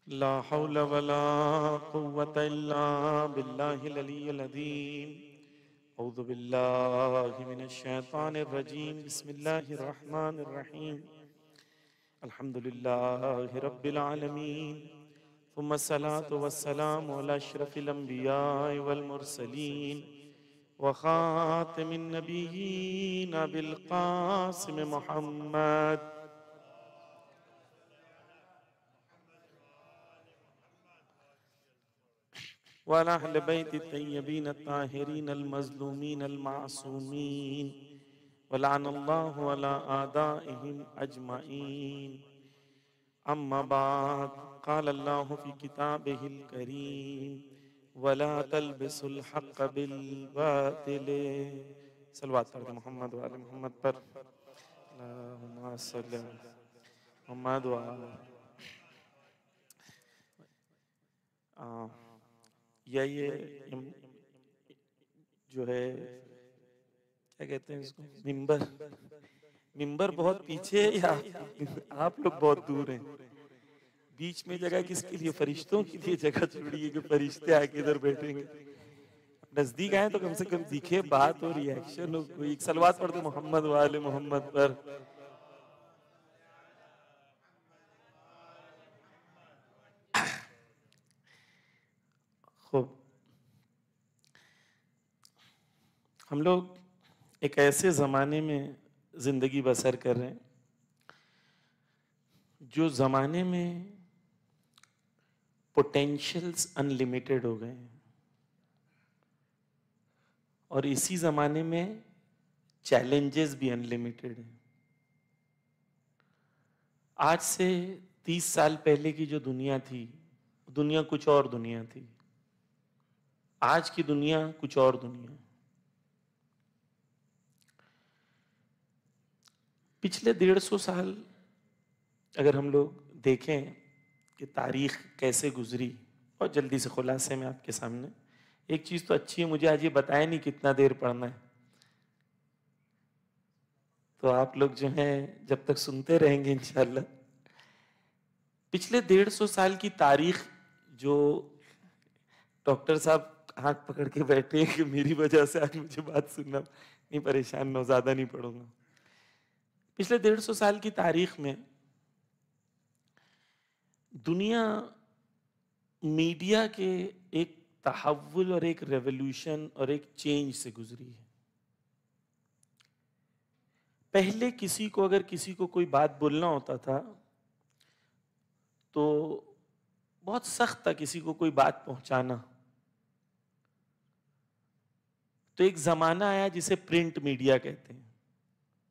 ला हौला वला कुव्वता इल्ला बिल्लाहिल अलिय्यिल अज़ीम। औज़ु बिल्लाहि मिनश शैतानिर रजीम। बिस्मिल्लाहिर रहमानिर रहीम। अल्हम्दुलिल्लाहि रब्बिल आलमीन। सुम्मा सलातु वस्सलामु अला अशरफिल अंबियाइ वल मुरसलीन व खातिमिन नबिय्यीन अबिल क़ासिम मुहम्मद वअला अहले बैति तय्यबीन अत्ताहिरीन अल-मज़लूमीन अल-मासूमीन वलअनल्लाहु अला आदाइहिम अजमईन। अम्मा बाद क़ाल अल्लाहु फ़ी किताबिहिल करीम वला तल्बिसुल हक़्क़ बिल बातिल। सल्लल्लाहु अलैहि मोहम्मद व आले मोहम्मद पर। अल्लाहुम्मा सल्लि अला मुहम्मद व आले। ये जो है क्या कहते हैं इसको, मिंबर। मिंबर बहुत पीछे है या आप लोग बहुत दूर हैं? बीच में जगह किसके लिए? फरिश्तों के लिए जगह छोड़ी है कि फरिश्ते आके इधर बैठेंगे। नजदीक आए तो कम से कम दिखे, बात हो, रिएक्शन हो, कोई एक सलवात पढ़ते मोहम्मद वाले मोहम्मद पर। खूब, हम लोग एक ऐसे ज़माने में ज़िंदगी बसर कर रहे हैं जो ज़माने में पोटेंशियल्स अनलिमिटेड हो गए हैं, और इसी ज़माने में चैलेंजेस भी अनलिमिटेड हैं। आज से 30 साल पहले की जो दुनिया थी, दुनिया कुछ और दुनिया थी। आज की दुनिया कुछ और दुनिया। पिछले 150 साल अगर हम लोग देखें कि तारीख कैसे गुजरी, और जल्दी से खुलासे में आपके सामने एक चीज तो अच्छी है, मुझे आज ये बताया नहीं कितना देर पढ़ना है, तो आप लोग जो हैं जब तक सुनते रहेंगे इंशाल्लाह। पिछले 150 साल की तारीख जो डॉक्टर साहब हाथ पकड़ के बैठे हैं कि मेरी वजह से आज मुझे बात सुनना, नहीं परेशान ना, ज्यादा नहीं पढ़ूंगा। पिछले 150 साल की तारीख में दुनिया मीडिया के एक तहव्वुल और एक रेवोल्यूशन और एक चेंज से गुजरी है। पहले किसी को अगर किसी को कोई बात बोलना होता था तो बहुत सख्त था किसी को कोई बात पहुंचाना। तो एक जमाना आया जिसे प्रिंट मीडिया कहते हैं।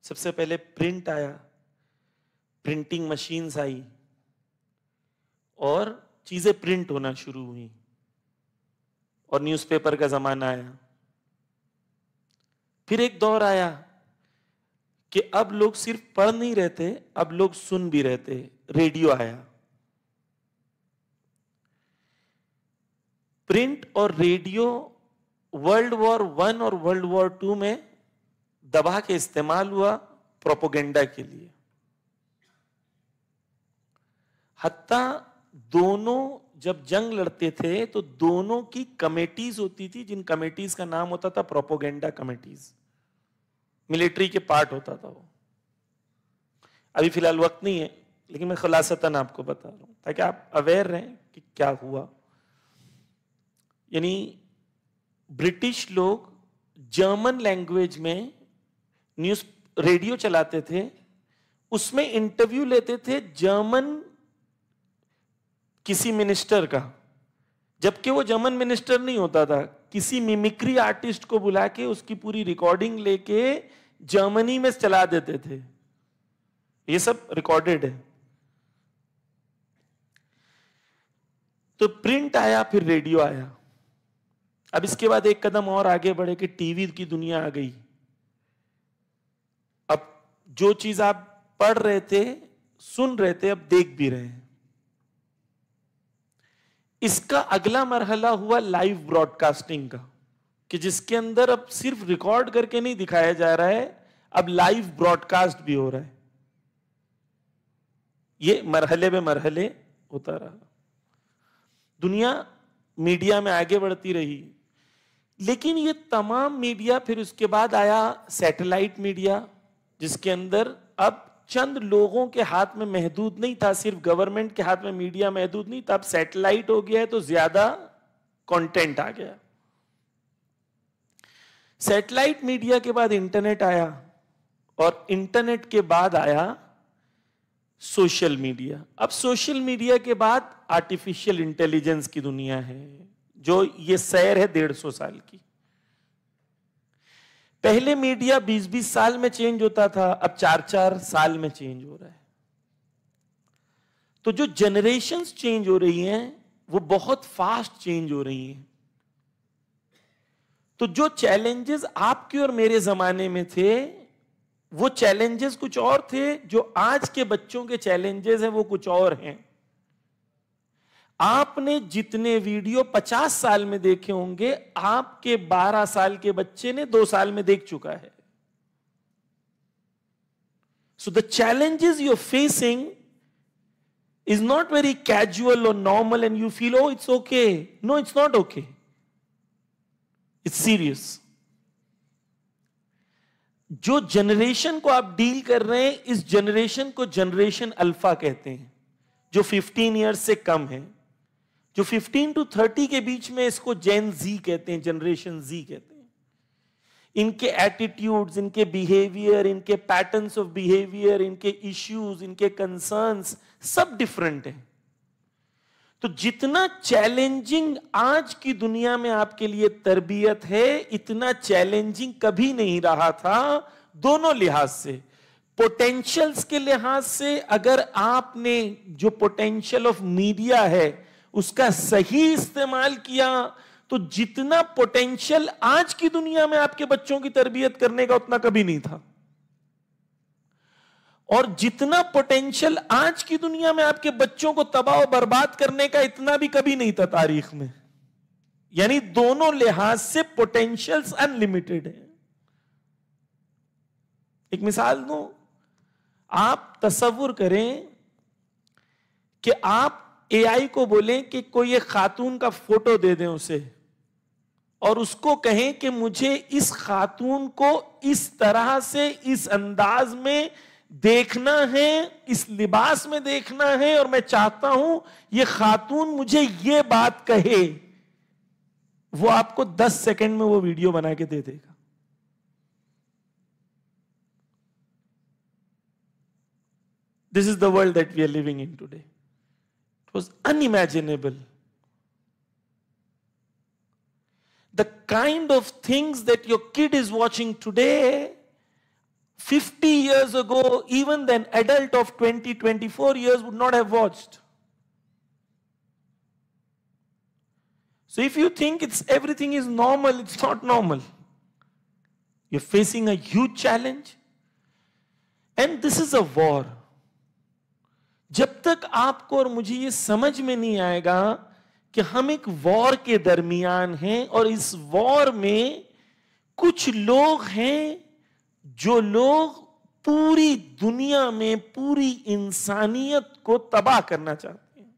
सबसे पहले प्रिंट आया, प्रिंटिंग मशीन्स आई और चीजें प्रिंट होना शुरू हुई, और न्यूज़पेपर का जमाना आया। फिर एक दौर आया कि अब लोग सिर्फ पढ़ नहीं रहते, अब लोग सुन भी रहते, रेडियो आया। प्रिंट और रेडियो वर्ल्ड वॉर 1 और वर्ल्ड वॉर 2 में दबा के इस्तेमाल हुआ प्रोपोगेंडा के लिए। हत्ता दोनों जब जंग लड़ते थे तो दोनों की कमेटीज होती थी, जिन कमेटीज का नाम होता था प्रोपोगेंडा कमेटीज। मिलिट्री के पार्ट होता था वो। अभी फिलहाल वक्त नहीं है, लेकिन मैं खुलासतन आपको बता रहा हूं ताकि आप अवेयर रहें कि क्या हुआ। यानी ब्रिटिश लोग जर्मन लैंग्वेज में न्यूज रेडियो चलाते थे, उसमें इंटरव्यू लेते थे जर्मन किसी मिनिस्टर का, जबकि वो जर्मन मिनिस्टर नहीं होता था। किसी मिमिक्री आर्टिस्ट को बुला के उसकी पूरी रिकॉर्डिंग लेके जर्मनी में चला देते थे। ये सब रिकॉर्डेड है। तो प्रिंट आया, फिर रेडियो आया। अब इसके बाद एक कदम और आगे बढ़े कि टीवी की दुनिया आ गई। अब जो चीज आप पढ़ रहे थे, सुन रहे थे, अब देख भी रहे हैं। इसका अगला मरहला हुआ लाइव ब्रॉडकास्टिंग का, कि जिसके अंदर अब सिर्फ रिकॉर्ड करके नहीं दिखाया जा रहा है, अब लाइव ब्रॉडकास्ट भी हो रहा है। ये मरहले में मरहले होता रहा। दुनिया मीडिया में आगे बढ़ती रही, लेकिन ये तमाम मीडिया, फिर उसके बाद आया सैटेलाइट मीडिया, जिसके अंदर अब चंद लोगों के हाथ में महदूद नहीं था, सिर्फ गवर्नमेंट के हाथ में मीडिया महदूद नहीं था, अब सैटेलाइट हो गया है तो ज्यादा कंटेंट आ गया। सैटेलाइट मीडिया के बाद इंटरनेट आया, और इंटरनेट के बाद आया सोशल मीडिया। अब सोशल मीडिया के बाद आर्टिफिशियल इंटेलिजेंस की दुनिया है, जो ये सैर है 150 साल की। पहले मीडिया 20-20 साल में चेंज होता था, अब 4-4 साल में चेंज हो रहा है। तो जो जनरेशन्स चेंज हो रही हैं वो बहुत फास्ट चेंज हो रही हैं। तो जो चैलेंजेस आपके और मेरे जमाने में थे वो चैलेंजेस कुछ और थे, जो आज के बच्चों के चैलेंजेस हैं वो कुछ और हैं। आपने जितने वीडियो 50 साल में देखे होंगे, आपके 12 साल के बच्चे ने 2 साल में देख चुका है। So the challenges you're facing is not very casual or normal and you feel, oh, it's okay. No, it's not okay. It's serious. जो जनरेशन को आप डील कर रहे हैं, इस जनरेशन को जनरेशन अल्फा कहते हैं, जो 15 इयर्स से कम है। जो 15 to 30 के बीच में, इसको जेन जी कहते हैं, जनरेशन जी कहते हैं। इनके एटीट्यूड्स, इनके बिहेवियर, इनके पैटर्न्स ऑफ बिहेवियर, इनके इश्यूज, इनके कंसर्न्स सब डिफरेंट हैं। तो जितना चैलेंजिंग आज की दुनिया में आपके लिए तरबियत है, इतना चैलेंजिंग कभी नहीं रहा था, दोनों लिहाज से। पोटेंशियल्स के लिहाज से, अगर आपने जो पोटेंशियल ऑफ मीडिया है उसका सही इस्तेमाल किया, तो जितना पोटेंशियल आज की दुनिया में आपके बच्चों की तरबियत करने का, उतना कभी नहीं था। और जितना पोटेंशियल आज की दुनिया में आपके बच्चों को तबाह और बर्बाद करने का, इतना भी कभी नहीं था तारीख में। यानी दोनों लिहाज से पोटेंशियल्स अनलिमिटेड है। एक मिसाल दूं, आप तसव्वुर करें कि आप एआई को बोलें कि कोई एक खातून का फोटो दे दें उसे, और उसको कहें कि मुझे इस खातून को इस तरह से, इस अंदाज में देखना है, इस लिबास में देखना है, और मैं चाहता हूं ये खातून मुझे ये बात कहे, वो आपको 10 सेकंड में वो वीडियो बना के दे देगा। This is the world that we are living in today. It was unimaginable. The kind of things that your kid is watching today, 50 years ago, even an adult of 20-24 years would not have watched. So if you think everything is normal, it's not normal. You're facing a huge challenge. And this is a war. जब तक आपको और मुझे ये समझ में नहीं आएगा कि हम एक वॉर के दरमियान हैं, और इस वॉर में कुछ लोग हैं जो लोग पूरी दुनिया में पूरी इंसानियत को तबाह करना चाहते हैं।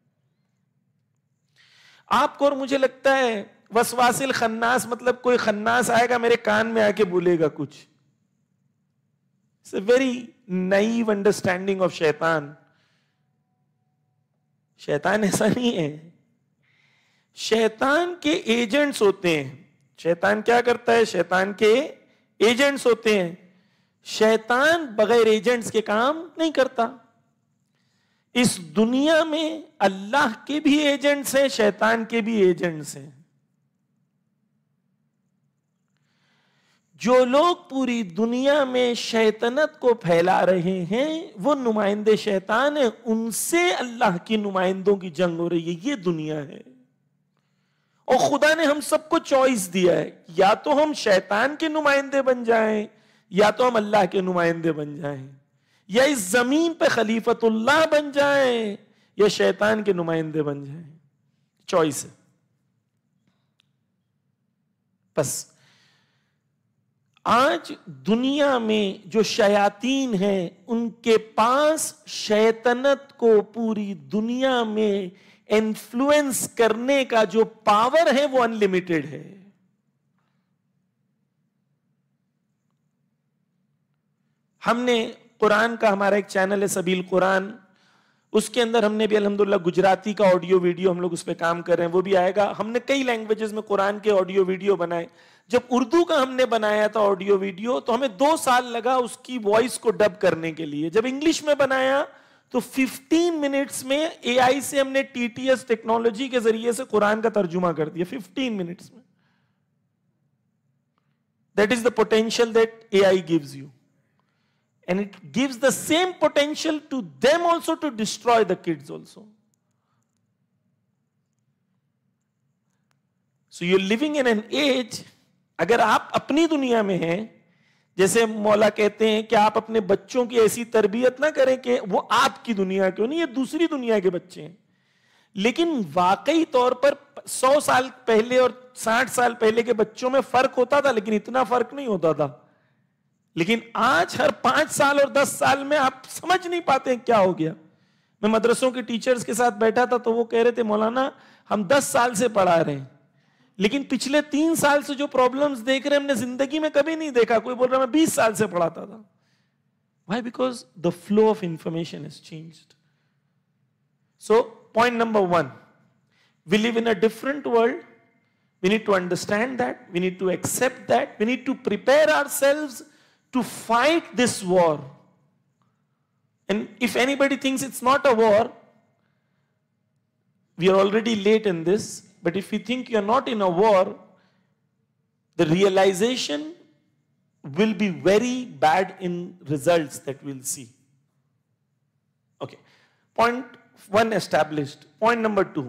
आपको और मुझे लगता है वसवासिल खन्नास मतलब कोई खन्नास आएगा मेरे कान में आके बोलेगा कुछ। It's a very naive understanding of शैतान। शैतान ऐसा नहीं है। शैतान के एजेंट्स होते हैं। शैतान क्या करता है? शैतान के एजेंट्स होते हैं। शैतान बगैर एजेंट्स के काम नहीं करता। इस दुनिया में अल्लाह के भी एजेंट्स हैं, शैतान के भी एजेंट्स हैं। जो लोग पूरी दुनिया में शैतानत को फैला रहे हैं वो नुमाइंदे शैतान है, उनसे अल्लाह की नुमाइंदों की जंग हो रही है। ये दुनिया है। और खुदा ने हम सबको चॉइस दिया है, या तो हम शैतान के नुमाइंदे बन जाएं या तो हम अल्लाह के नुमाइंदे बन जाएं, या इस जमीन पे खलीफतुल्लाह बन जाएं या शैतान के नुमाइंदे बन जाएं। चॉइस है बस। आज दुनिया में जो शयातीन हैं उनके पास शैतानत को पूरी दुनिया में इन्फ्लुएंस करने का जो पावर है वो अनलिमिटेड है। हमने कुरान का, हमारा एक चैनल है सबील कुरान, उसके अंदर हमने भी अल्हम्दुलिल्लाह गुजराती का ऑडियो वीडियो हम लोग उस पर काम कर रहे हैं, वो भी आएगा। हमने कई लैंग्वेजेस में कुरान के ऑडियो वीडियो बनाए। जब उर्दू का हमने बनाया था ऑडियो वीडियो तो हमें 2 साल लगा उसकी वॉइस को डब करने के लिए। जब इंग्लिश में बनाया तो 15 मिनट्स में एआई से हमने टीटीएस टेक्नोलॉजी के जरिए से कुरान का तर्जुमा कर दिया 15 मिनट्स में। That is the potential that AI gives you, and it gives the same potential to them also to destroy the kids also. So you're living in an age, अगर आप अपनी दुनिया में हैं, जैसे मौला कहते हैं कि आप अपने बच्चों की ऐसी तरबियत ना करें कि वो आपकी दुनिया के नहीं, ये दूसरी दुनिया के बच्चे हैं। लेकिन वाकई तौर पर 100 साल पहले और 60 साल पहले के बच्चों में फर्क होता था, लेकिन इतना फर्क नहीं होता था। लेकिन आज हर 5 साल और 10 साल में आप समझ नहीं पाते हैं क्या हो गया। मैं मदरसों के टीचर्स के साथ बैठा था तो वो कह रहे थे मौलाना हम 10 साल से पढ़ा रहे हैं, लेकिन पिछले 3 साल से जो प्रॉब्लम्स देख रहे हैं हमने जिंदगी में कभी नहीं देखा। कोई बोल रहा मैं 20 साल से पढ़ाता था। Why? Because the flow of information has changed. So point number 1, we live in a different world. We need to understand that, we need to accept that, we need to prepare ourselves to fight this war. And if anybody thinks it's not a war, we are already late in this. But if you think you're not in a war, the realization will be very bad in results that we'll see. Okay. Point 1 established. Point number 2.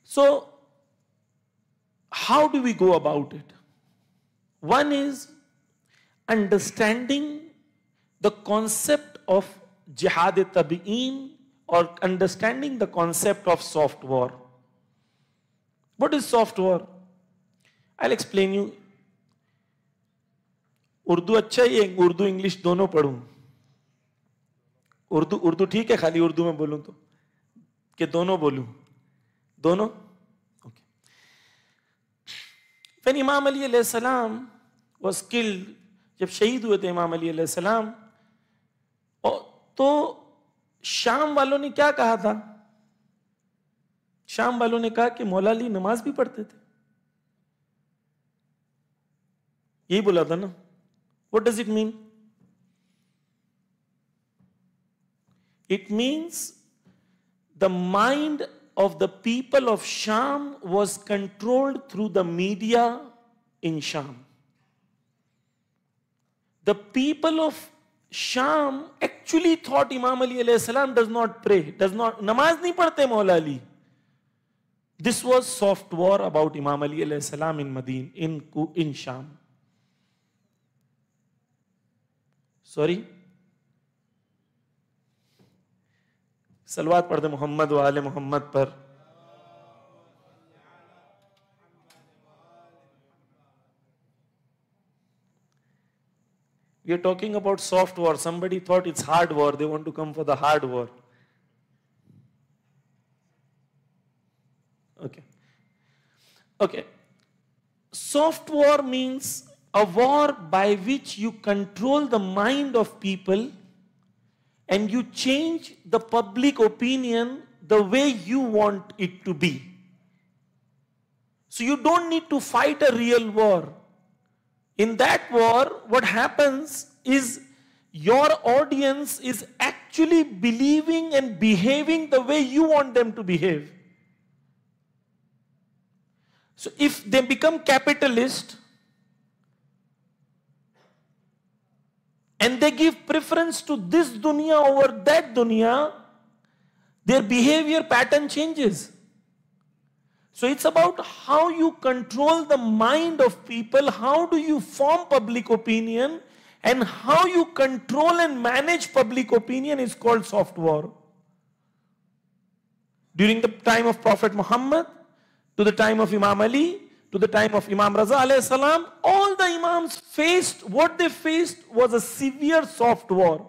So, how do we go about it? One is understanding the concept of jihad-e-tabi'in or understanding the concept of soft war. What is soft war? I'll explain you. Urdu अच्छा ही है, Urdu English दोनों पढ़ूं? उर्दू ठीक है, खाली उर्दू में बोलूं तो कि दोनों बोलूं? दोनों? Okay. When Imam Ali alayhi salam was killed, जब शहीद हुए थे इमाम अली अलैहि सलाम, तो शाम वालों ने क्या कहा था? शाम वालों ने कहा कि मौला अली नमाज भी पढ़ते थे। यही बोला था ना? What does it mean? It means the mind of the people of Sham was controlled through the media in Sham. The people of Sham actually thought Imam Ali alayhi salam does not pray, namaz nahi padhte Maula Ali. This was soft war about Imam Ali alayhi salam in Medina, in Sham. Sorry? सलवात पढ़ दे मोहम्मद व आले मोहम्मद पर। We are talking about soft war. Somebody thought it's hard war. They want to come for the hard war. Okay. Okay. Soft war means a war by which you control the mind of people and you change the public opinion the way you want it to be. So you don't need to fight a real war. In that war, what happens is your audience is actually believing and behaving the way you want them to behave. So if they become capitalist and they give preference to this dunya over that dunya, their behavior pattern changes. So it's about how you control the mind of people, how do you form public opinion, and how you control and manage public opinion is called soft war. During the time of Prophet Muhammad, to the time of Imam Ali, to the time of Imam Raza alayhi salam, all the Imams faced, what they faced was a severe soft war.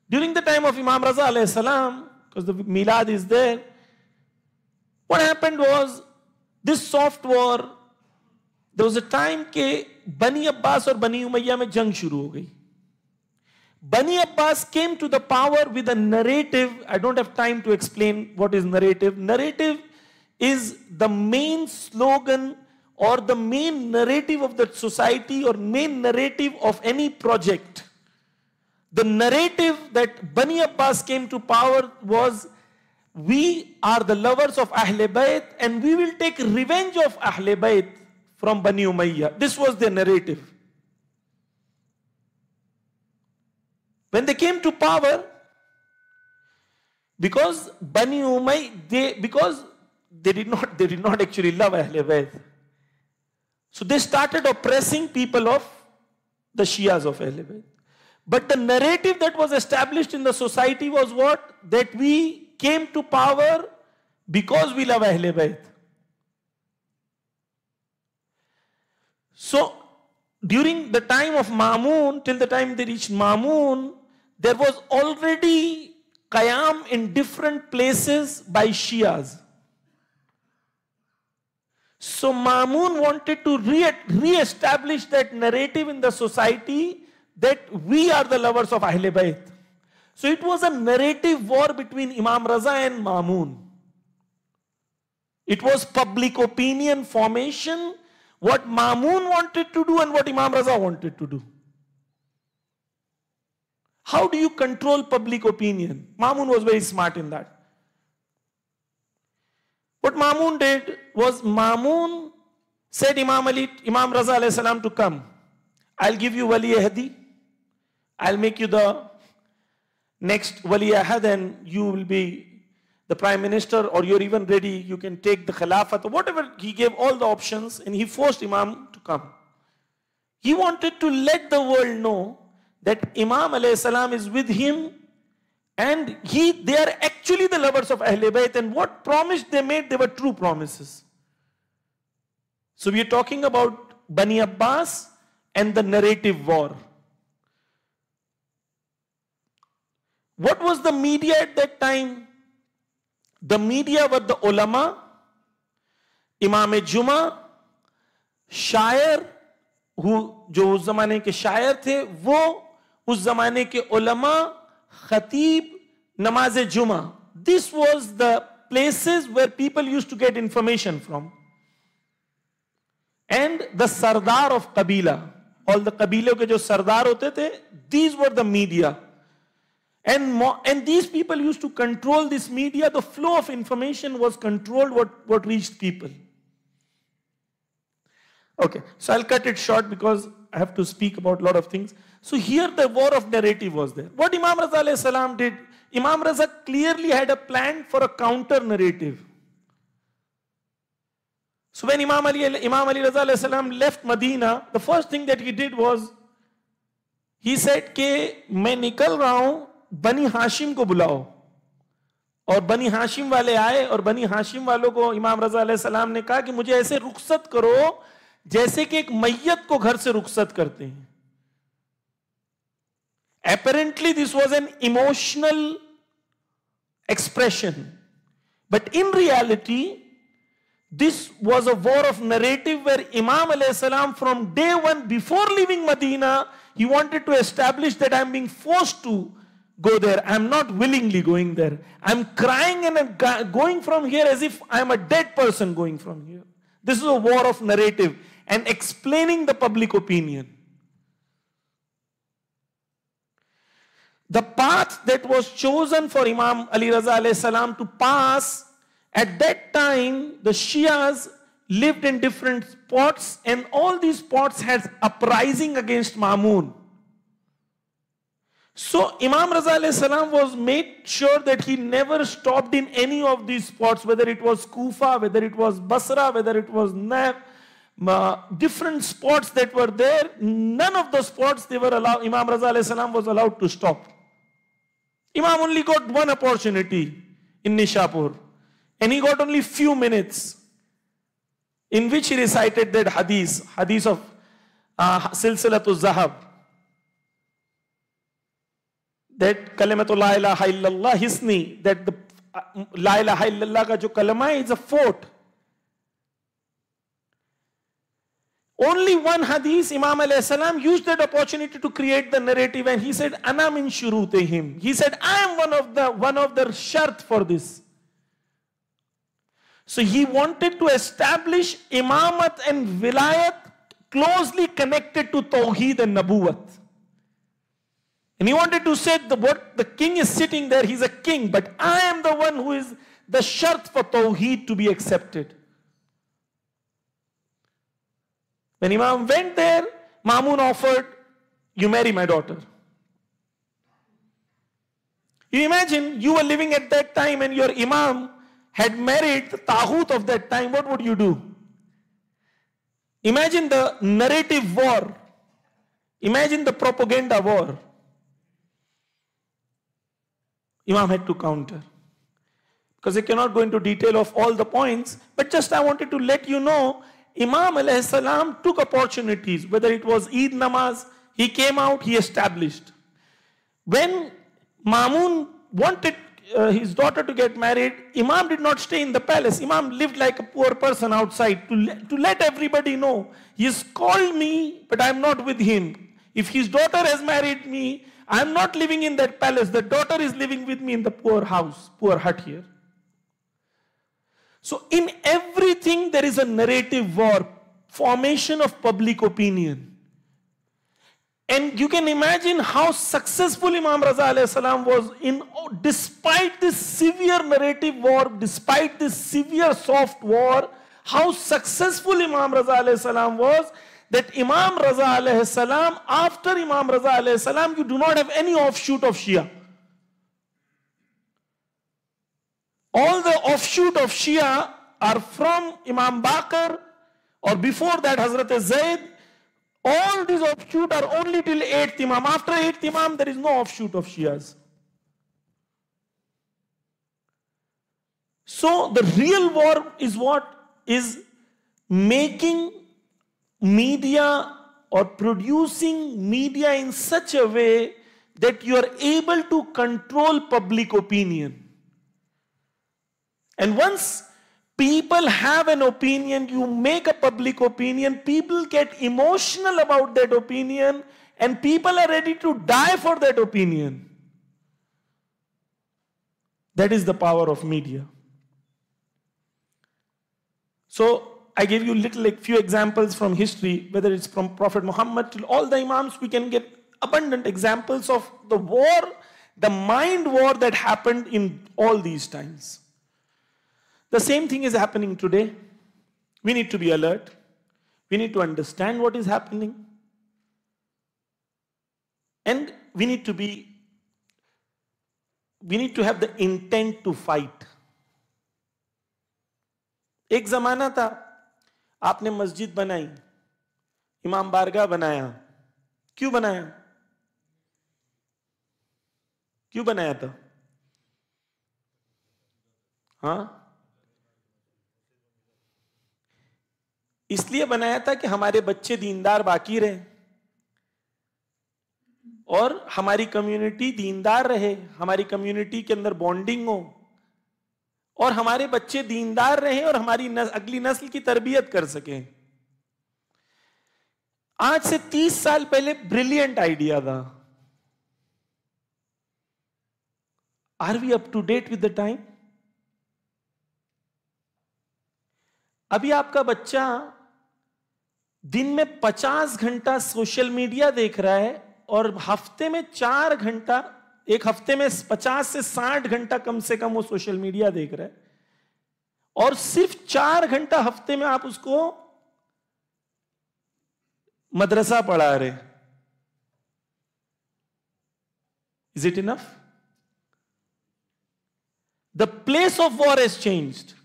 During the time of Imam Raza alayhi salam, because the Milad is there, what happened was, this soft war, there was a time ke Bani Abbas or Bani Umayyah mein jang shuru ho gayi. Bani Abbas came to the power with a narrative. I don't have time to explain what is narrative. Narrative is the main slogan or the main narrative of the society or main narrative of any project. The narrative that Bani Abbas came to power was, we are the lovers of Ahle Bayt and we will take revenge of Ahle Bayt from Bani Umayyah. This was their narrative. When they came to power, because Bani Umayyah, because they did not actually love Ahle Bayt. So they started oppressing people of the Shias of Ahle Bayt. But the narrative that was established in the society was what? That we came to power because we love Ahle Bayt. So during the time of Ma'mun, till the time they reached Ma'mun, there was already Qiyam in different places by Shias. So Ma'mun wanted to re-establish that narrative in the society that we are the lovers of Ahle Bayt. So it was a narrative war between Imam Raza and Ma'mun. It was public opinion formation, what Ma'mun wanted to do and what Imam Raza wanted to do. How do you control public opinion? Ma'mun was very smart in that. What Ma'mun did was, Ma'mun said Imam Raza alayhi salam to come. I'll give you Wali Ahadi. I'll make you the next Wali Ahad and you will be the Prime Minister, or you're even ready, you can take the Khilafat, or whatever. He gave all the options and he forced Imam to come. He wanted to let the world know that Imam alayhi salam is with him and they are actually the lovers of Ahle Bayt, and what promise they made, they were true promises. So we are talking about Bani Abbas and the narrative war. What was the media at that time? The media were the ulama, Imam Juma, शायर, जो उस जमाने के शायर थे, वो उस जमाने के उलमा, खतीब, नमाज जुमा. This was the places where people used to get information from. And the Sardar of Qabila, all the Qabilon के जो Sardar होते थे, these were the media. And these people used to control this media. The flow of information was controlled, what reached people. Okay, so I'll cut it short because I have to speak about a lot of things. So here the war of narrative was there. What Imam Raza alayhi salam did, Imam Raza clearly had a plan for a counter narrative. So when Imam Ali Raza alayhi salam left Medina, the first thing that he did was, he said कि मैं निकल रहा हूं, बनी हाशिम को बुलाओ. और बनी हाशिम वाले आए और बनी हाशिम वालों को इमाम रजा अलैहि सलाम ने कहा कि मुझे ऐसे रुखसत करो जैसे कि एक मैयत को घर से रुखसत करते हैं. Apparently this was an emotional expression, but in reality this was a war of narrative where Imam alayhi salam from day one, before leaving Medina, he wanted to establish that I am being forced to go there. I am not willingly going there. I am crying and I'm going from here as if I am a dead person going from here. This is a war of narrative and explaining the public opinion. The path that was chosen for Imam Ali Raza alayhi salam to pass, at that time the Shias lived in different spots and all these spots had uprising against Ma'mun. So Imam Raza alayhi salam was made sure that he never stopped in any of these spots, whether it was Kufa, whether it was Basra, whether it was Naif, different spots that were there. None of the spots they were allowed, Imam Raza alayhi salam was allowed to stop. Imam only got one opportunity. in Nishapur. And he got only few minutes in which he recited that hadith of Silsilatul Zahab. That kalimatul la ilaha illallah hisni, that the la ilaha illallah ka jo kalama is a fort. Only one hadith, Imam alayhi salam used that opportunity to create the narrative, and he said, Ana min shurutihim. He said, I am one of the shart for this. So he wanted to establish imamat and vilayat closely connected to Tawheed and Nabuwat. And he wanted to say what the king is sitting there, he's a king, but I am the one who is the shart for Tawheed to be accepted. When Imam went there, Mamun offered, you marry my daughter. You imagine you were living at that time and your Imam had married the Taghut of that time, what would you do? Imagine the narrative war. Imagine the propaganda war. Imam had to counter. Because I cannot go into detail of all the points, but just I wanted to let you know, Imam alayhi salam took opportunities, whether it was Eid namaz, he came out, he established. When Mamun wanted his daughter to get married, Imam did not stay in the palace. Imam lived like a poor person outside to let everybody know, he has called me, but I am not with him. If his daughter has married me, I am not living in that palace. The daughter is living with me in the poor house, poor hut here. So in everything there is a narrative war, formation of public opinion. And you can imagine how successful Imam Raza alayhi salam was despite this severe narrative war, despite this severe soft war, how successful Imam Raza alayhi salam was, that Imam Raza alayhi salam, after Imam Raza alayhi salam, you do not have any offshoot of Shia. All the offshoot of Shia are from Imam Baqir, or before that Hazrat Zayd. All these offshoot are only till 8th Imam. After 8th Imam, there is no offshoot of Shias. So the real war is what? Is making media or producing media in such a way that you are able to control public opinion. And once people have an opinion, you make a public opinion, people get emotional about that opinion, and people are ready to die for that opinion. That is the power of media. So I gave you few examples from history, whether it's from Prophet Muhammad to all the Imams, we can get abundant examples of the war, the mind war that happened in all these times. The same thing is happening today. We need to be alert. We need to understand what is happening. And we need to have the intent to fight. एक जमाना था, आपने मस्जिद बनाई, इमाम बारगाह बनाया. क्यों बनाया? क्यों बनाया था? हाँ? इसलिए बनाया था कि हमारे बच्चे दीनदार बाकी रहे और हमारी कम्युनिटी दीनदार रहे, हमारी कम्युनिटी के अंदर बॉन्डिंग हो और हमारे बच्चे दीनदार रहे और हमारी अगली नस्ल की तरबियत कर सकें. आज से 30 साल पहले ब्रिलियंट आइडिया था. Are we up to date with the time? अभी आपका बच्चा दिन में 50 घंटा सोशल मीडिया देख रहा है और हफ्ते में 4 घंटा, एक हफ्ते में 50 से 60 घंटा कम से कम वो सोशल मीडिया देख रहा है, और सिर्फ 4 घंटा हफ्ते में आप उसको मदरसा पढ़ा रहे. Is it enough? The place of war has changed.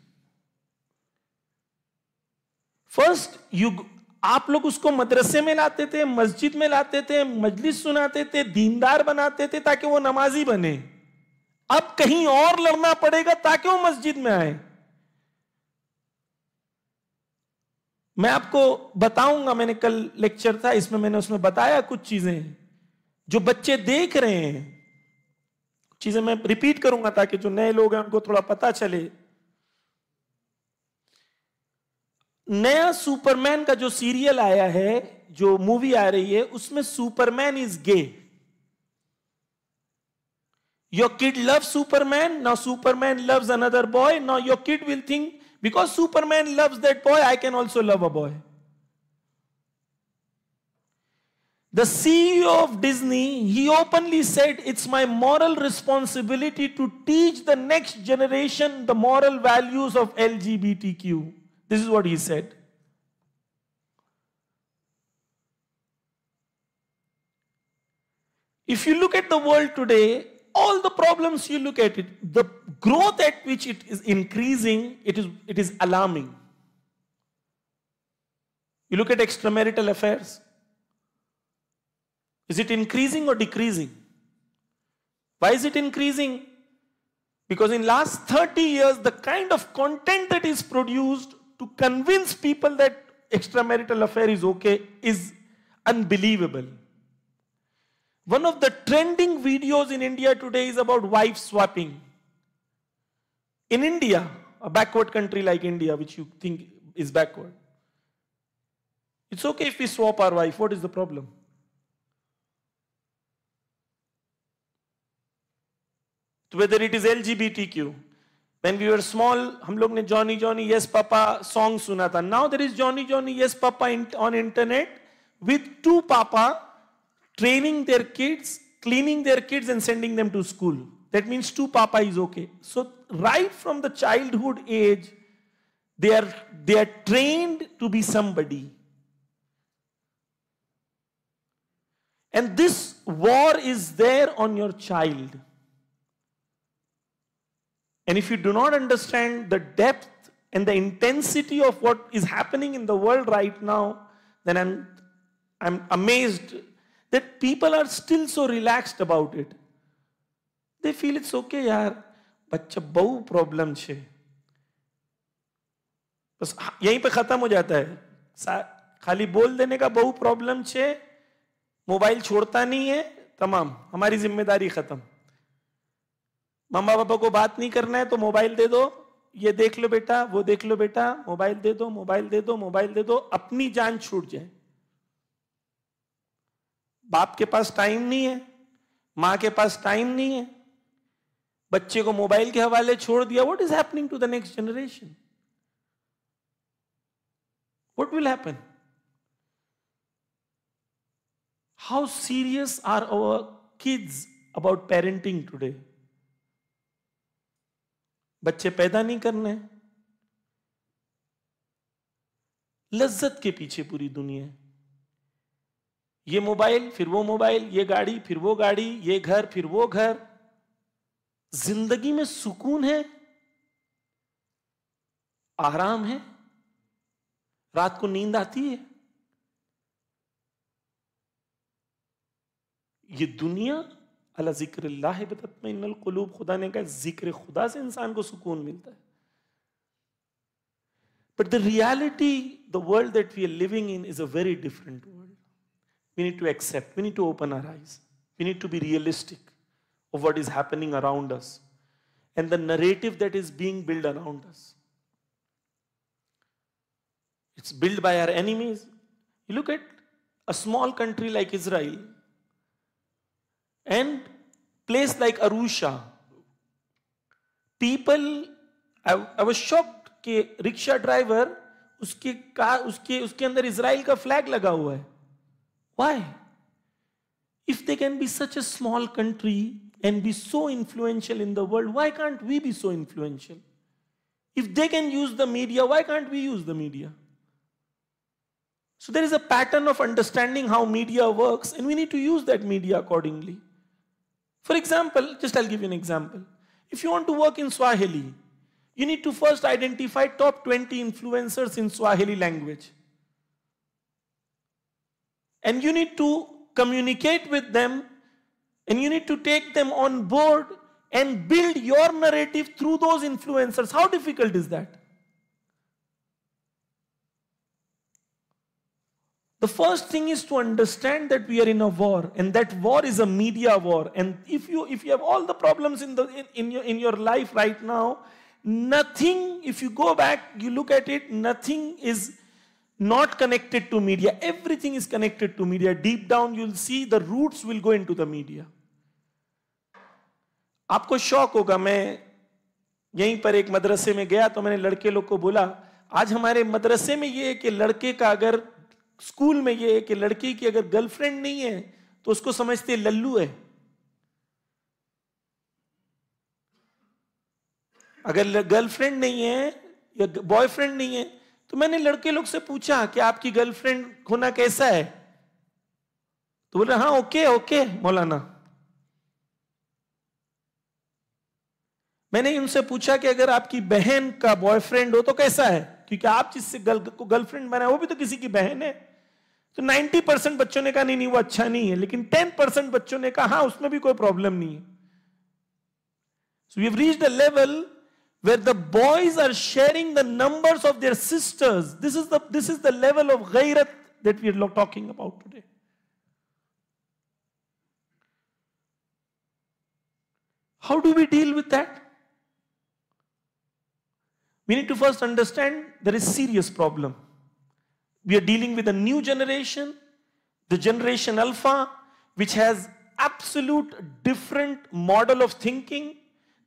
First आप लोग उसको मदरसे में लाते थे, मस्जिद में लाते थे, मजलिस सुनाते थे, दीनदार बनाते थे ताकि वो नमाजी बने. अब कहीं और लड़ना पड़ेगा ताकि वो मस्जिद में आए। मैं आपको बताऊंगा, मैंने कल लेक्चर था इसमें, मैंने उसमें बताया कुछ चीजें जो बच्चे देख रहे हैं। चीजें मैं रिपीट करूंगा ताकि जो नए लोग हैं उनको थोड़ा पता चले। नया सुपरमैन का जो सीरियल आया है, जो मूवी आ रही है, उसमें Superman is gay. Your kid love Superman, now Superman loves another boy, now your kid will think because Superman loves that boy, I can also love a boy. The CEO of Disney, he openly said, it's my moral responsibility to teach the next generation the moral values of LGBTQ. This is what he said. If you look at the world today, all the problems you look at it, the growth at which it is increasing, it is alarming. You look at extramarital affairs. Is it increasing or decreasing? Why is it increasing? Because in last 30 years, the kind of content that is produced to convince people that extramarital affair is okay is unbelievable. One of the trending videos in India today is about wife swapping. In India, a backward country like India, which you think is backward, it's okay if we swap our wife. What is the problem? Whether it is LGBTQ. When we were small, हम लोग ने Johnny Johnny Yes Papa song सुना था. Now there is Johnny Johnny Yes Papa on internet with two papa training their kids, cleaning their kids and sending them to school. That means two papa is okay. So right from the childhood age, they are trained to be somebody. And this war is there on your child. And if you do not understand the depth and the intensity of what is happening in the world right now, then I'm amazed that people are still so relaxed about it. They feel it's okay, यार, बच्चा बहु problem छे, बस यहीं पे खत्म हो जाता है। खाली बोल देने का बहु प्रॉब्लम छे, मोबाइल छोड़ता नहीं है, तमाम, हमारी जिम्मेदारी खत्म। मम्मा पापा को बात नहीं करना है तो मोबाइल दे दो, ये देख लो बेटा, वो देख लो बेटा, मोबाइल दे दो, मोबाइल दे दो, मोबाइल दे दो, अपनी जान छूट जाए। बाप के पास टाइम नहीं है, मां के पास टाइम नहीं है, बच्चे को मोबाइल के हवाले छोड़ दिया। What is happening to the next generation? What will happen? How serious are our kids about parenting today? बच्चे पैदा नहीं करने, लज्जत के पीछे पूरी दुनिया है। ये मोबाइल फिर वो मोबाइल, ये गाड़ी फिर वो गाड़ी, ये घर फिर वो घर। जिंदगी में सुकून है, आराम है, रात को नींद आती है? ये दुनिया अला जिक्रिल्लाह तत्मइन्नुल कुलूब, खुदा ने कहा जिक्र खुदा से इंसान को सुकून मिलता है। But the reality, the world that we are living in is a very different world. We need to accept, we need to open our eyes, we need to be realistic of what is happening around us and the narrative that is being built around us. It's built by our enemies. You look at a small country like Israel and place like Arusha. People, I was shocked कि rickshaw driver उसके अंदर Israel का flag लगा हुआ है। Why? If they can be such a small country and be so influential in the world, why can't we be so influential? If they can use the media, why can't we use the media? So there is a pattern of understanding how media works, and we need to use that media accordingly. For example, just I'll give you an example. If you want to work in Swahili, you need to first identify top 20 influencers in Swahili language. And you need to communicate with them, and you need to take them on board and build your narrative through those influencers. How difficult is that? The first thing is to understand that we are in a war, and that war is a media war. And if you have all the problems in your life right now, nothing, if you go back, you look at it, nothing is not connected to media. Everything is connected to media. Deep down, you'll see the roots will go into the media. आपको शौक होगा, मैं यहीं पर एक मदरसे में गया तो मैंने लड़के लोग को बोला, आज हमारे मदरसे में ये है कि लड़के का अगर स्कूल में ये है कि लड़की की अगर गर्लफ्रेंड नहीं है तो उसको समझते लल्लू है, अगर गर्लफ्रेंड नहीं है या बॉयफ्रेंड नहीं है। तो मैंने लड़के लोग से पूछा कि आपकी गर्लफ्रेंड होना कैसा है, तो बोले हाँ ओके ओके मौलाना। मैंने उनसे पूछा कि अगर आपकी बहन का बॉयफ्रेंड हो तो कैसा है, क्योंकि आप जिससे गर्लफ्रेंड बनाए वो भी तो किसी की बहन है। तो 90% बच्चों ने कहा नहीं नहीं वो अच्छा नहीं है, लेकिन 10% बच्चों ने कहा हाँ उसमें भी कोई प्रॉब्लम नहीं है। So we have reached a level where the boys are sharing the numbers of their sisters. This is the level of ghairat that we are talking about today. How do we deal with that? We need to first understand there is a serious problem. We are dealing with a new generation, the generation Alpha, which has absolute different model of thinking.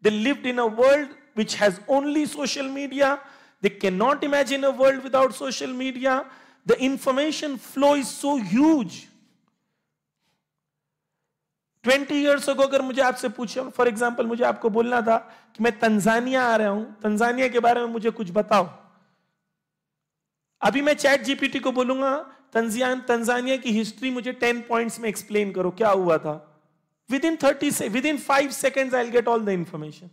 They lived in a world which has only social media. They cannot imagine a world without social media. The information flow is so huge. 20 years ago अगर मुझे आपसे पूछे, for example मुझे आपको बोलना था कि मैं तंजानिया आ रहा हूं, तंजानिया के बारे में मुझे कुछ बताओ, अभी मैं चैट जीपीटी को बोलूंगा तंजानिया की हिस्ट्री मुझे 10 पॉइंट्स में एक्सप्लेन करो क्या हुआ था, within 5 seconds I'll get all the information.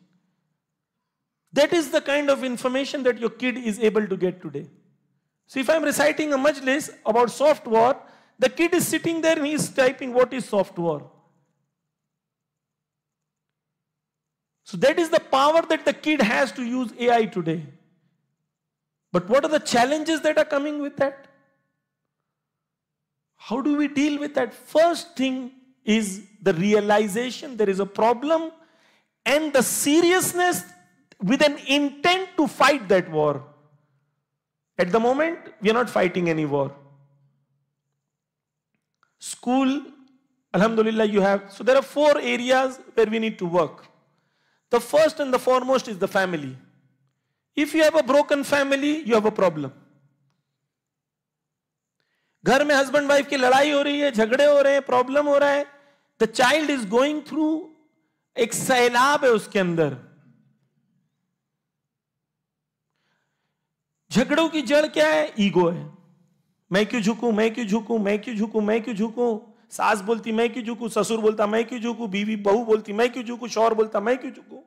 That is the kind of information that your kid is able to get today. So if I'm reciting a majlis about soft war, the kid is sitting there and he is typing what is soft war. So that is the power that the kid has to use AI today. But what are the challenges that are coming with that? How do we deal with that? First thing is the realization there is a problem and the seriousness with an intent to fight that war. At the moment, we are not fighting any war. School, alhamdulillah, you have. So there are 4 areas where we need to work. The first and the foremost is the family. If you have a broken family, you have a problem. घर में husband wife की लड़ाई हो रही है, झगड़े हो रहे हैं, प्रॉब्लम हो रहा है, the child is going through एक सैलाब है उसके अंदर. झगड़ों की जड़ क्या है? ईगो है. मैं क्यों झुकूं, मैं क्यों झुकूं, मैं क्यों झुकूं, मैं क्यों झुकूं. सास बोलती मैं क्यों झुकूं, ससुर बोलता मैं क्यों झुकूं, बीवी बहू बोलती मैं क्यों झुकूं, शौहर बोलता मैं क्यों झुकूं.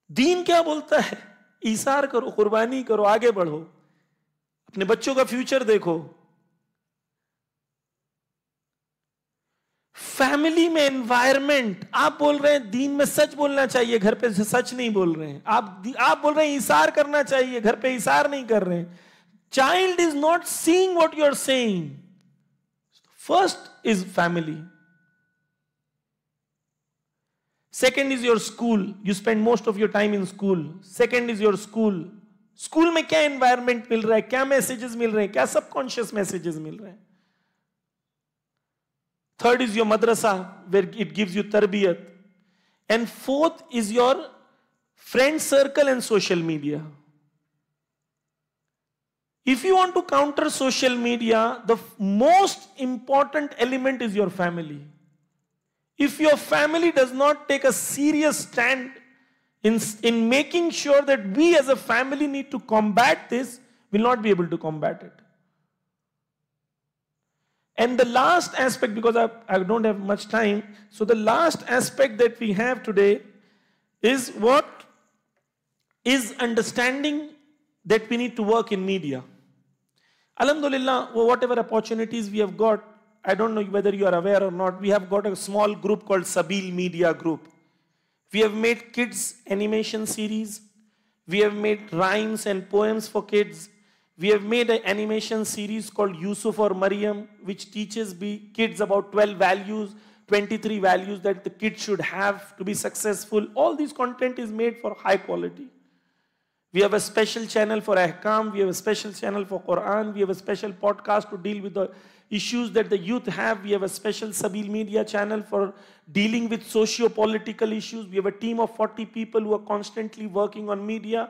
दीन क्या बोलता है? ईसार करो, कुर्बानी करो, आगे बढ़ो, अपने बच्चों का फ्यूचर देखो. फैमिली में एनवायरमेंट, आप बोल रहे हैं दीन में सच बोलना चाहिए, घर पे सच नहीं बोल रहे हैं. आप बोल रहे हैं ईसार करना चाहिए, घर पे ईसार नहीं कर रहे हैं. Child is not seeing what you are saying. First is family. Second is your school. You spend most of your time in school. Second is your school. School में क्या environment मिल रहा है, क्या messages मिल रहे हैं, क्या subconscious messages मिल रहे हैं. Third is your madrasa, where it gives you tarbiyat. And fourth is your friend circle and social media. If you want to counter social media, the most important element is your family. If your family does not take a serious stand in making sure that we as a family need to combat this, we'll not be able to combat it. And the last aspect, because I don't have much time, so the last aspect that we have today is what is understanding that we need to work in media. Alhamdulillah, whatever opportunities we have got, I don't know whether you are aware or not, we have got a small group called Sabil Media Group. We have made kids animation series. We have made rhymes and poems for kids. We have made an animation series called Yusuf or Maryam, which teaches kids about 12 values, 23 values that the kids should have to be successful. All this content is made for high quality. We have a special channel for Ahkam. We have a special channel for Quran. We have a special podcast to deal with the issues that the youth have. We have a special Sabil Media channel for dealing with socio-political issues. We have a team of 40 people who are constantly working on media.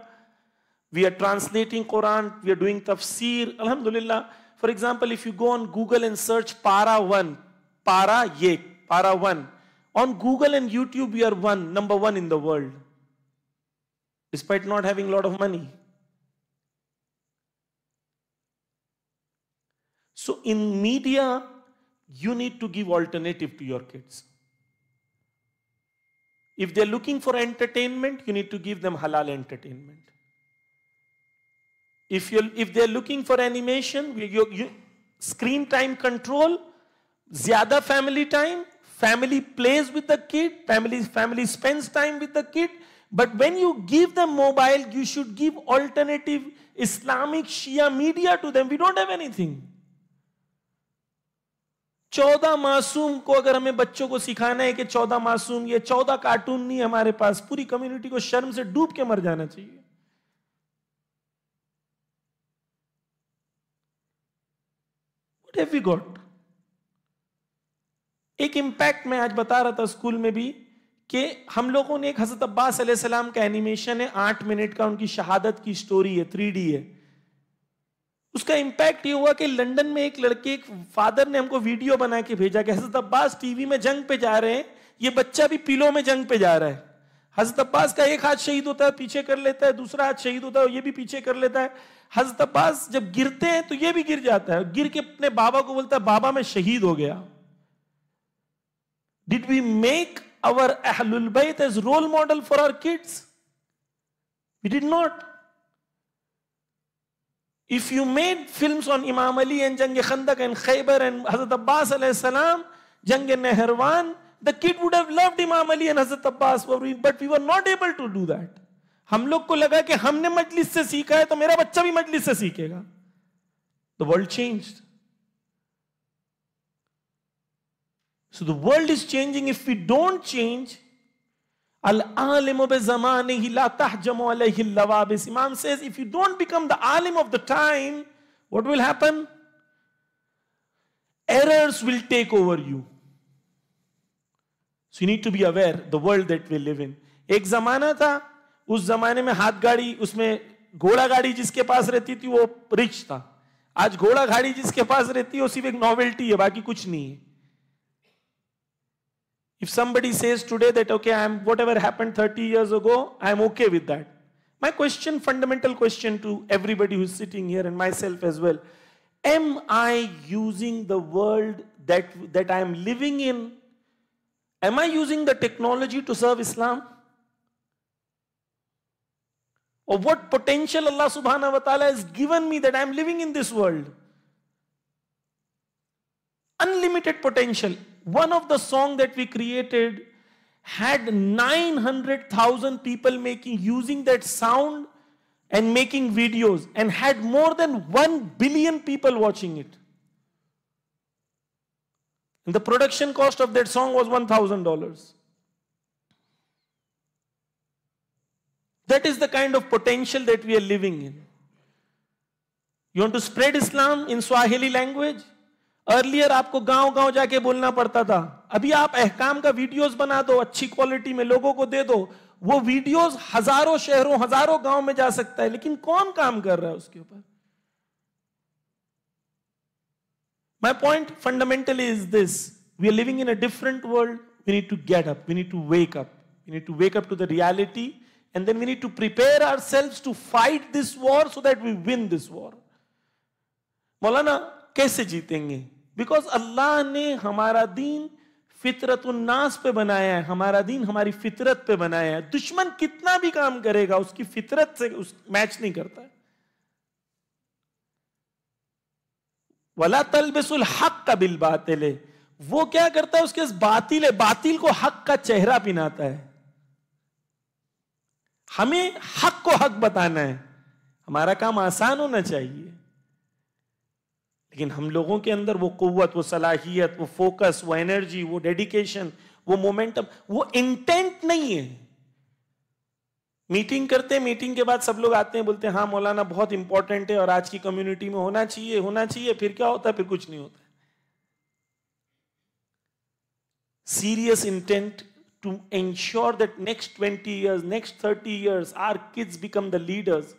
We are translating Quran. We are doing tafsir. Alhamdulillah. For example, if you go on Google and search Para 1, Para 1. On Google and YouTube, we are number one in the world, despite not having a lot of money. So in media, you need to give alternative to your kids. If they're looking for entertainment, you need to give them halal entertainment. If they're looking for animation, screen time control, zyada family time, family plays with the kid, family spends time with the kid. But when you give them mobile, you should give alternative Islamic Shia media to them. We don't have anything. 14 मासूम को अगर हमें बच्चों को सिखाना है कि 14 मासूम, ये 14 कार्टून नहीं हमारे पास, पूरी कम्युनिटी को शर्म से डूब के मर जाना चाहिए. What have we got? एक इंपैक्ट मैं आज बता रहा था स्कूल में भी कि हम लोगों ने एक हजरत अब्बास अलैहिस्सलाम का एनिमेशन है, 8 मिनट का, उनकी शहादत की स्टोरी है, 3D है. उसका इंपैक्ट ये हुआ कि लंदन में एक लड़के, एक फादर ने हमको वीडियो बना के भेजा कि हजरत अब्बास टीवी में जंग पे जा रहे हैं, ये बच्चा भी पिलो में जंग पे जा रहा है. हजरत अब्बास का एक हाथ शहीद होता है, पीछे कर लेता है, दूसरा हाथ शहीद होता है, ये भी पीछे कर लेता है. हजरत अब्बास जब गिरते हैं तो ये भी गिर जाता है, गिर के अपने बाबा को बोलता है, बाबा मैं शहीद हो गया. Did we make our Ahlul Bayt as role model for our kids? We did not. If you made films on Imam Ali and Jang-e Khandaq and Khaybar and Hazrat Abbas alayhi salam, Jang-e Nehrawan, the kid would have loved Imam Ali and Hazrat Abbas, but we were not able to do that. हम लोग को लगा कि हमने मजलिस से सीखा है तो मेरा बच्चा भी मजलिस से सीखेगा. The world changed. So the world is changing. If we don't change, Al-alimu bi zamanihi la tahjamu alayhi al-lawabis. Imam says, if you don't become the alim of the time, what will happen? Errors will take over you. So you need to be aware the world that we live in. एक जमाना था, उस जमाने में हाथ गाड़ी, उसमें घोड़ा गाड़ी जिसके पास रहती थी वो रिच था. आज घोड़ा गाड़ी जिसके पास रहती है वो सिर्फ एक नॉवेल्टी है, बाकी कुछ नहीं है. If somebody says today that, okay, whatever happened 30 years ago, I'm okay with that. My question, fundamental question to everybody who's sitting here and myself as well, am I using the world that I'm living in? Am I using the technology to serve Islam? Or what potential Allah subhanahu wa ta'ala has given me that I'm living in this world? Unlimited potential. One of the songs that we created had 900,000 people using that sound and making videos, and had more than 1 billion people watching it. And the production cost of that song was $1,000. That is the kind of potential that we are living in. You want to spread Islam in Swahili language? Earlier आपको गांव-गांव जाके बोलना पड़ता था. अभी आप अहकाम का वीडियोस बना दो अच्छी क्वालिटी में, लोगों को दे दो, वो वीडियोस हजारों शहरों, हजारों गांव में जा सकता है, लेकिन कौन काम कर रहा है उसके ऊपर? My point fundamentally is this: we are living in a different world. We need to get up. We need to wake up. We need to wake up to the reality, and then we need to prepare ourselves to fight this war so that we win this war. मौलाना कैसे जीतेंगे? Because अल्लाह ने हमारा दीन फितरतुन्नास पे बनाया है, हमारा दीन हमारी फितरत पे बनाया है. दुश्मन कितना भी काम करेगा उसकी फितरत से मैच नहीं करता है. वला तलबिसुल हक़ बिल बातिल, वो क्या करता है, उसके बातिल को हक का चेहरा पिनाता है। हमें हक को हक बताना है, हमारा काम आसान होना चाहिए, लेकिन हम लोगों के अंदर वो कुव्वत, वो सलाहियत, वो फोकस, वो एनर्जी, वो डेडिकेशन, वो मोमेंटम, वो इंटेंट नहीं है। मीटिंग करते हैं, मीटिंग के बाद सब लोग आते हैं, बोलते हैं हाँ मौलाना बहुत इंपॉर्टेंट है और आज की कम्युनिटी में होना चाहिए, फिर क्या होता है, फिर कुछ नहीं होता। Serious intent to ensure that next 20 years, next 30 years, our kids become the leaders.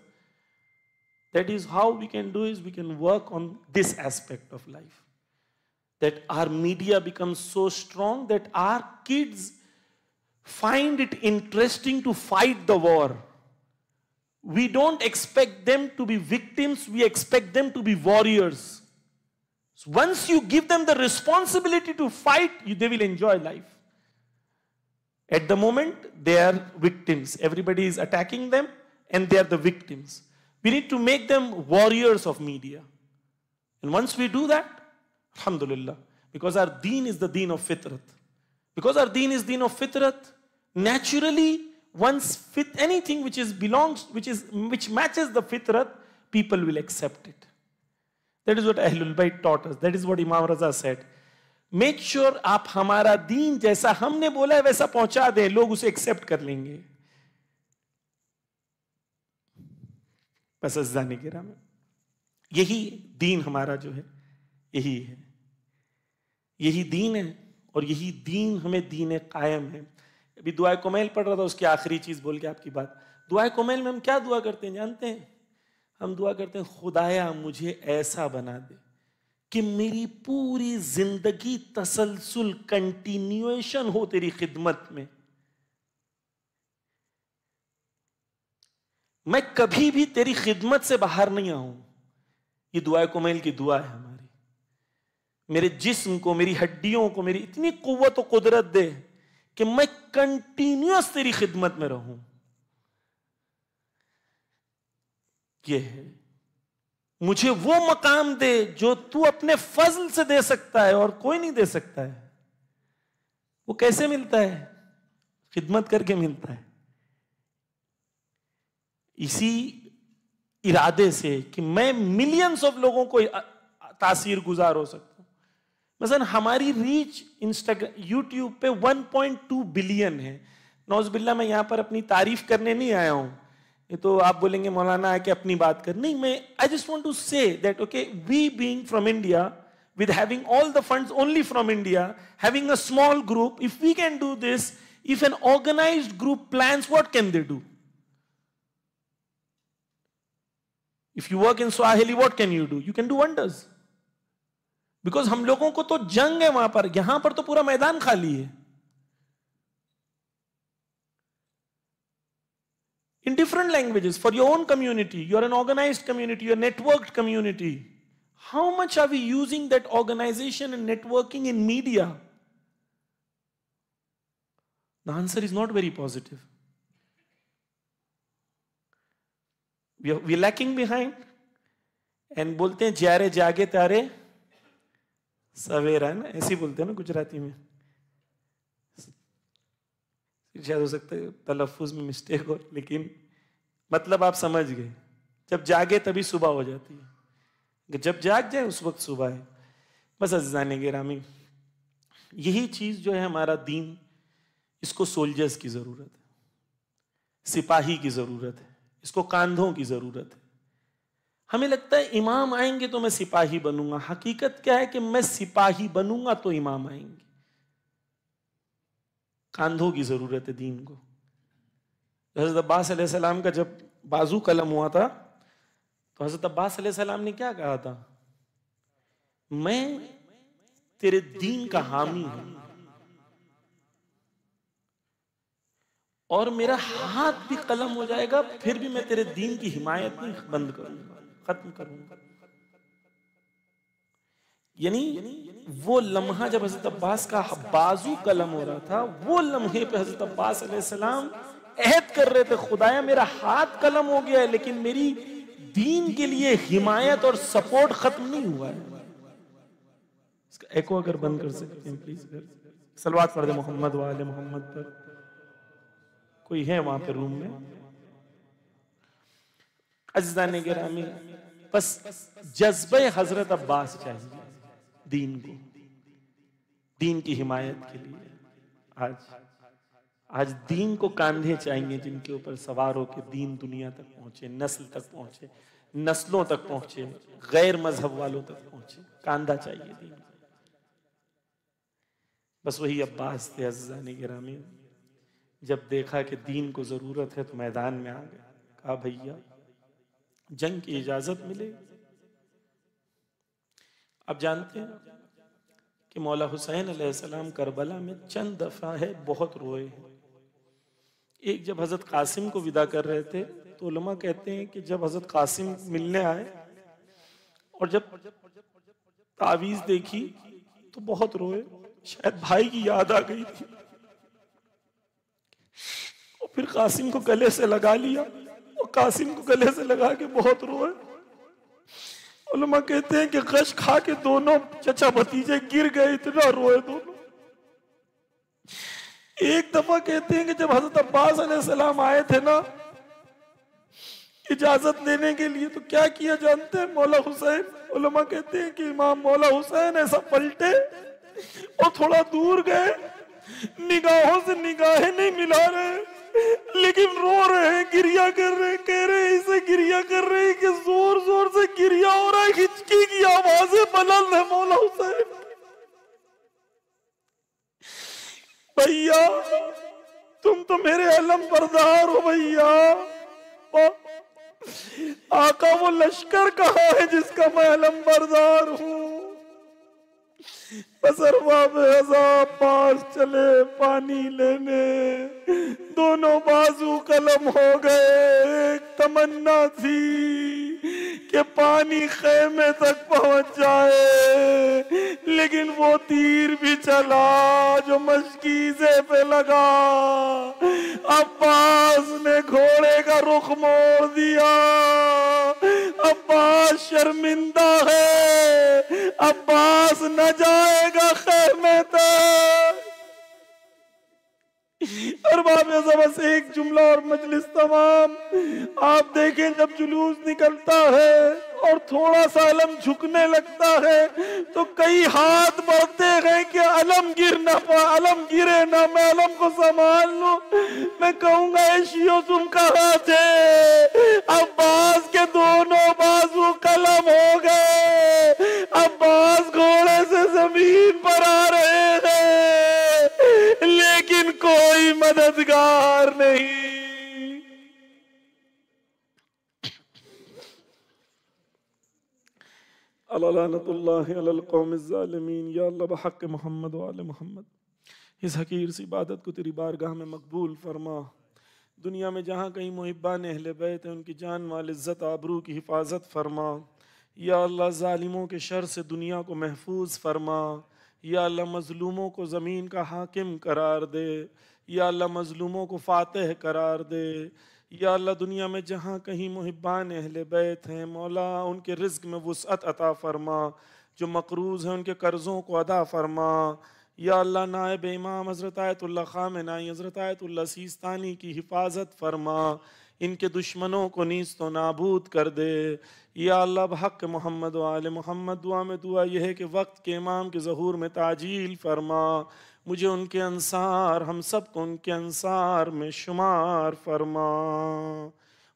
That is how we can do is we can work on this aspect of life. That our media becomes so strong that our kids find it interesting to fight the war. We don't expect them to be victims, we expect them to be warriors. So once you give them the responsibility to fight, they will enjoy life. At the moment, they are victims. Everybody is attacking them and they are the victims. We need to make them warriors of media. And once we do that, alhamdulillah, because our deen is the deen of fitrat. Because our deen is deen of fitrat, naturally, once anything which matches the fitrat, people will accept it. That is what Ahlul Bayt taught us. That is what Imam Raza said. Make sure आप हमारा दीन जैसा हमने बोला है वैसा पहुंचा दें, लोग उसे एक्सेप्ट कर लेंगे। बस अज़्ज़ाने किराम, यही दीन हमारा जो है, यही है, यही दीन है, और यही दीन हमें दीन कायम है। अभी दुआ कुमैल पढ़ रहा था, उसकी आखिरी चीज बोल के आपकी बात। दुआ कुमैल में हम क्या दुआ करते हैं जानते हैं? हम दुआ करते हैं, खुदाया मुझे ऐसा बना दे कि मेरी पूरी जिंदगी तसलसल कंटिन्यूएशन हो तेरी खिदमत में, मैं कभी भी तेरी खिदमत से बाहर नहीं आऊं। ये दुआ कुमैल की दुआ है हमारी। मेरे जिस्म को, मेरी हड्डियों को, मेरी इतनी कुव्वत और कुदरत दे कि मैं कंटिन्यूअस तेरी खिदमत में रहूं। ये है, मुझे वो मकाम दे जो तू अपने फजल से दे सकता है और कोई नहीं दे सकता है। वो कैसे मिलता है? खिदमत करके मिलता है। इसी इरादे से कि मैं मिलियंस ऑफ लोगों को तासीर गुजार हो सकता हूं। मसलन हमारी रीच इंस्टाग्राम, यूट्यूब पे 1.2 बिलियन है। नौज़बिल्ला, मैं यहां पर अपनी तारीफ करने नहीं आया हूं, ये तो आप बोलेंगे मौलाना आके अपनी बात कर। नहीं, मैं I just want to say that okay, we being from India, with having all the funds only from India, having a small group, if we can do this, if an organized group plans, what can they do? If you work in Swahili, what can you do? You can do wonders. Because हम लोगों को तो जंग है वहां पर, यहां पर तो पूरा मैदान खाली है। In different languages, for your own community, you are an organized community, you are a networked community. How much are we using that organization and networking in media? The answer is not very positive. We are lacking behind and बोलते हैं जारे जागे तारे सवेरा, है ना, ऐसे बोलते हैं ना गुजराती में। शायद हो सकता है तलफ्फुज में मिस्टेक हो, लेकिन मतलब आप समझ गए। जब जागे तभी सुबह हो जाती है, जब जाग जाए उस वक्त सुबह है। बस अज़ीज़ाने गिरामी, यही चीज जो है हमारा दीन, इसको सोल्जर्स की जरूरत है, सिपाही की जरूरत है, इसको कांधों की जरूरत है। हमें लगता है इमाम आएंगे तो मैं सिपाही बनूंगा। हकीकत क्या है कि मैं सिपाही बनूंगा तो इमाम आएंगे। कांधों की जरूरत है दीन को। हज़रत अब्बास अलैहिस्सलाम का जब बाजू कलम हुआ था तो हज़रत अब्बास अलैहिस्सलाम ने क्या कहा था? मैं तेरे दीन का हामी हूं और मेरा हाथ भी कलम हो जाएगा, फिर भी मैं तेरे दीन की हिमायत नहीं बंद करूंगा, खत्म करूंगा। यानी वो लम्हा जब हज़रत अब्बास का बाजू कलम हो रहा था, वो लम्हे पे हज़रत अब्बास अलैहिस्सलाम अहद कर रहे थे, खुदाया मेरा हाथ कलम हो गया है लेकिन मेरी दीन के लिए हिमायत और सपोर्ट खत्म नहीं हुआ है। एको अगर बंद कर सकते हैं प्लीज, सलवात पढ़ दे मोहम्मद वाले मोहम्मद पर। कोई है वहां पे रूम में? अज़ीज़ान गिरामी, बस जज्बे हजरत अब्बास चाहिए दीन को, दीन की हिमायत के लिए। आज दीन को कांधे चाहिए जिनके ऊपर सवार होकर दीन दुनिया तक पहुंचे, नस्ल तक पहुंचे, नस्लों तक पहुंचे, गैर मजहब वालों तक पहुंचे। कांधा चाहिए दीन। बस वही अब्बास थे अज़ीज़ान गिरामी। जब देखा कि दीन को जरूरत है तो मैदान में आ गए। कहा भैया जंग की इजाजत मिले। आप जानते हैं कि मौला हुसैन अलैहिस्सलाम करबला में चंद दफा है बहुत रोए हैं। एक जब हजरत कासिम को विदा कर रहे थे तो उलमा कहते हैं कि जब हजरत कासिम मिलने आए और जब तावीज देखी तो बहुत रोए, शायद भाई की याद आ गई थी। और फिर कासिम को गले से लगा लिया और कासिम को गले से लगा के बहुत रोए। उलमा कहते हैं कि गश खा के दोनों चचा भतीजे गिर गए, इतना रोए दोनों। एक दफा कहते हैं कि जब हजरत अब्बास अलैहिस्सलाम आए थे ना इजाजत लेने के लिए, तो क्या किया जानते हैं मौला हुसैन? उलमा कहते हैं कि इमाम मौला हुसैन ऐसा पलटे और थोड़ा दूर गए, निगाहों से निगाहें नहीं मिला रहे लेकिन रो रहे हैं, गिरिया कर रहे हैं। कह रहे हैं इसे गिरिया कर रहे हैं कि जोर जोर से गिरिया हो रहा है, हिचकी की आवाजें बुलंद है मौला हुसैन। भैया तुम तो मेरे अलम बरदार हो भैया। आका वो लश्कर कहाँ है जिसका मैं अलम बरदार हूँ? बसरबाब पास चले पानी लेने, दोनों बाजू कलम हो गए। एक तमन्ना थी कि पानी खेमे तक पहुंच जाए, लेकिन वो तीर भी चला जो मशकीज़े पे लगा। अब्बास ने घोड़े का रुख मोड़ दिया। अब्बास शर्मिंदा है, अब्बास न जाएगा खेमे तक। और बस एक जुमला और मजलिस तमाम। आप देखें जब जुलूस निकलता है और थोड़ा सा अलम झुकने लगता है तो कई हाथ बढ़ते हैं कि अलम गिर ना पा, अलम गिरे ना, मैं अलम को संभाल लूं। मैं कहूंगा शियो तुम कहाँ थे? अब्बास के दोनों बाजू कलम हो गए। अब्बास घोड़े से जमीन पर आ रहे हैं लेकिन कोई मददगार नहीं। अल्लाह अलल कौम ज़ालिमीन। या अल्लाह बहक़ मोहम्मद व आले मोहम्मद इस हकीर सी इबादत को तेरी बारगाह में मकबूल फरमा। दुनिया में जहाँ कहीं मुहिब्बान अहले बैत है उनकी जान माल इज़्ज़त आबरू की हिफाजत फरमा। या अल्लाह ज़ालिमों के शर से दुनिया को महफूज फरमा। या अल्लाह मज़लूमों को ज़मीन का हाकिम करार दे। या अल्लाह मज़लूमों को फ़ातिह करार दे। या अल्लाह दुनिया में जहाँ कहीं मुहिब्बान अहले बैत हैं मौला उनके रिज़्क़ में वुसअत अता फ़रमा। जो मक़रूज़ हैं उनके कर्ज़ों को अदा फ़रमा। या अल्लाह नायब इमाम हज़रत आयतुल्लाह ख़ामेनाई हज़रत आयतुल्लाह सीस्तानी की हिफाजत फ़रमा। इनके दुश्मनों को नीस्त व नाबूद कर दे। या अल्लाह बहक़ मोहम्मद व आले मोहम्मद दुआ में दुआ यह है कि वक्त के इमाम के ज़हूर में ताजील फ़रमा। मुझे उनके अंसार, हम सब को उनके अंसार में शुमार फरमा।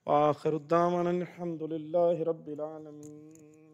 व आखिर दावाना अल्हम्दुलिल्लाहि रब्बिल आलमीन।